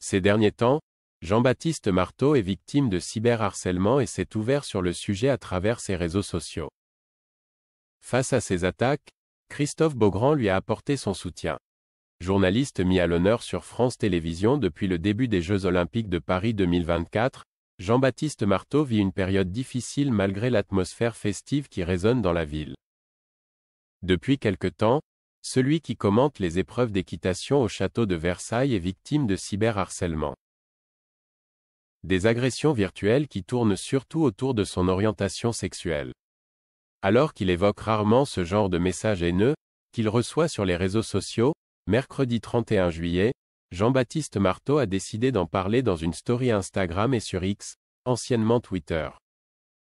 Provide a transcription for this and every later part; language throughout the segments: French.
Ces derniers temps, Jean-Baptiste Marteau est victime de cyberharcèlement et s'est ouvert sur le sujet à travers ses réseaux sociaux. Face à ces attaques, Christophe Beaugrand lui a apporté son soutien. Journaliste mis à l'honneur sur France Télévisions depuis le début des Jeux Olympiques de Paris 2024, Jean-Baptiste Marteau vit une période difficile malgré l'atmosphère festive qui résonne dans la ville. Depuis quelque temps, celui qui commente les épreuves d'équitation au château de Versailles est victime de cyberharcèlement. Des agressions virtuelles qui tournent surtout autour de son orientation sexuelle. Alors qu'il évoque rarement ce genre de messages haineux, qu'il reçoit sur les réseaux sociaux, mercredi 31 juillet, Jean-Baptiste Marteau a décidé d'en parler dans une story Instagram et sur X, anciennement Twitter.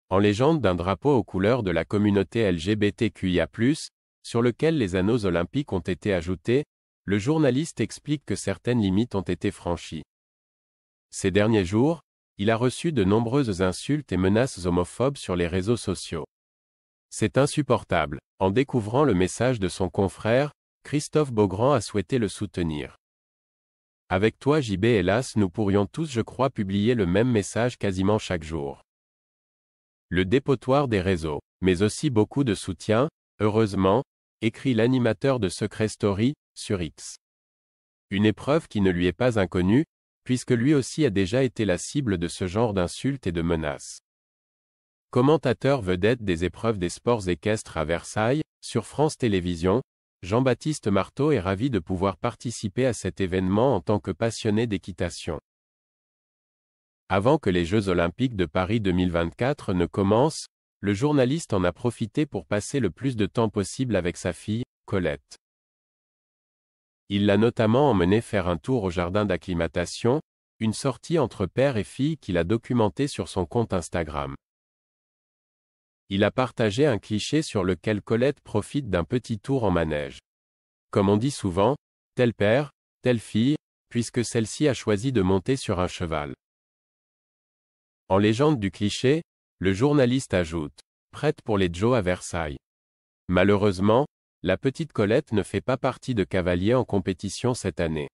En légende d'un drapeau aux couleurs de la communauté LGBTQIA+, sur lequel les anneaux olympiques ont été ajoutés, le journaliste explique que certaines limites ont été franchies. Ces derniers jours, il a reçu de nombreuses insultes et menaces homophobes sur les réseaux sociaux. C'est insupportable. En découvrant le message de son confrère, Christophe Beaugrand a souhaité le soutenir. Avec toi JB, hélas, nous pourrions tous, je crois, publier le même message quasiment chaque jour. Le dépotoir des réseaux, mais aussi beaucoup de soutien, heureusement, écrit l'animateur de Secret Story, sur X. Une épreuve qui ne lui est pas inconnue, puisque lui aussi a déjà été la cible de ce genre d'insultes et de menaces. Commentateur vedette des épreuves des sports équestres à Versailles, sur France Télévisions, Jean-Baptiste Marteau est ravi de pouvoir participer à cet événement en tant que passionné d'équitation. Avant que les Jeux Olympiques de Paris 2024 ne commencent, le journaliste en a profité pour passer le plus de temps possible avec sa fille, Colette. Il l'a notamment emmenée faire un tour au jardin d'acclimatation, une sortie entre père et fille qu'il a documentée sur son compte Instagram. Il a partagé un cliché sur lequel Colette profite d'un petit tour en manège. Comme on dit souvent, tel père, telle fille, puisque celle-ci a choisi de monter sur un cheval. En légende du cliché, le journaliste ajoute « Prête pour les Jeux à Versailles ». Malheureusement, la petite Colette ne fait pas partie de cavaliers en compétition cette année.